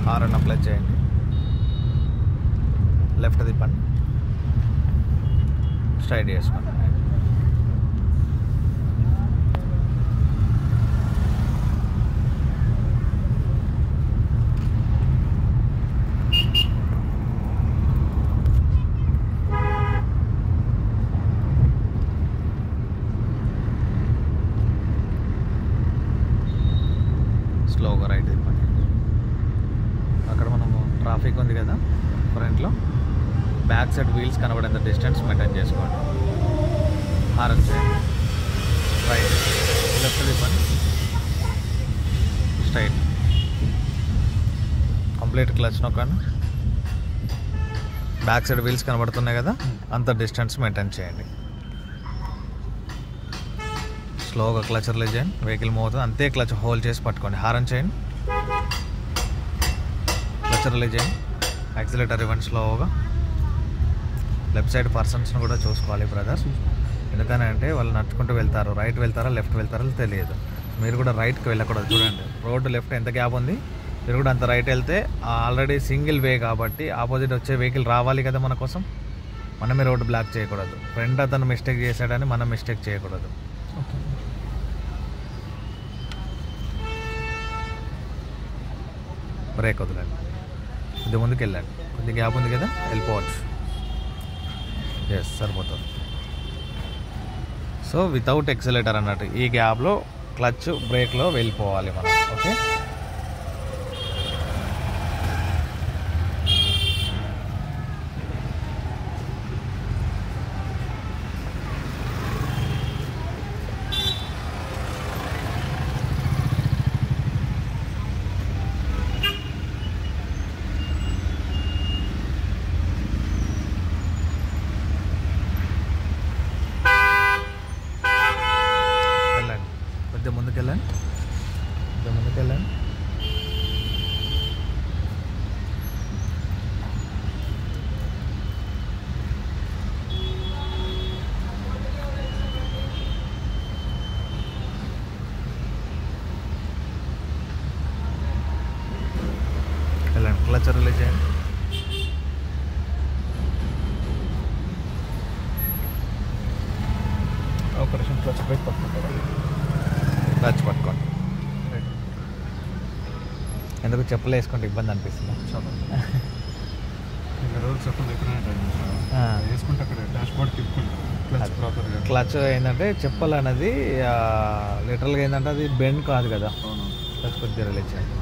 Horn apply చేయండి, left తిప్పండి, straight చేసుకోండి. స్లోగా రైట్ తిప్పండి. అక్కడ మనము ట్రాఫిక్ ఉంది కదా ఫ్రంట్లో, బ్యాక్ సైడ్ వీల్స్ కనబడేంత డిస్టెన్స్ మెయింటైన్ చేసుకోండి. హారన్ చేయండి, రైట్, లెఫ్ట్ తిప్పండి, స్ట్రైట్, కంప్లీట్ క్లచ్ నొక్కండి. బ్యాక్ సైడ్ వీల్స్ కనబడుతున్నాయి కదా, అంత డిస్టెన్స్ మెయింటైన్ చేయండి. స్లోగా క్లచ్ రిలీజ్ చేయండి, వెహికల్ మూవ్ అవుతుంది, అంతే క్లచ్ హోల్డ్ చేసి పట్టుకోండి. హారన్ చేయండి, క్లచ్ రిలీజ్ చేయండి, యాక్సిలేటర్ ఇవ్వండి స్లోగా. లెఫ్ట్ సైడ్ పర్సన్స్ని కూడా చూసుకోవాలి బ్రదర్స్, ఎందుకని అంటే వాళ్ళు నడుచుకుంటూ వెళ్తారు, రైట్ వెళ్తారా లెఫ్ట్ వెళ్తారో తెలియదు. మీరు కూడా రైట్కి వెళ్ళకూడదు. చూడండి రోడ్డు లెఫ్ట్ ఎంత గ్యాప్ ఉంది, మీరు కూడా అంత రైట్ వెళ్తే ఆల్రెడీ సింగిల్ వే కాబట్టి ఆపోజిట్ వచ్చే వెహికల్ రావాలి కదా మన కోసం, మనమే రోడ్డు బ్లాక్ చేయకూడదు. ఫ్రెండ్ అతను మిస్టేక్ చేశాడని మనం మిస్టేక్ చేయకూడదు. బ్రేక్ వదలండి, కొద్ది ముందుకు వెళ్ళండి, కొద్ది గ్యాప్ ఉంది కదా వెళ్ళిపోవచ్చు. ఎస్ సరిపోతుంది. సో వితౌట్ ఎక్సలేటర్ అన్నట్టు ఈ గ్యాప్లో క్లచ్ బ్రేక్లో వెళ్ళిపోవాలి మనం. ఓకే, కొద్దిగా ముందుకెళ్ళండి, కొద్దిగా ముందుకెళ్ళండి. వెళ్ళండి, క్లచ్ రిలీజ్ చేయండి. ఆపరేషన్ క్లచ్ బ్రేక్ పట్టుకుంటారా? క్లచ్ పట్టుకోండి. ఎందుకు చెప్పులు వేసుకుంటే ఇబ్బంది అనిపిస్తుంది? క్లచ్ ఏంటంటే చెప్పలు అనేది లిటరల్గా ఏంటంటే అది బెండ్ కాదు కదా, క్లచ్ కొద్దిగా రిలీజ్ చేయండి.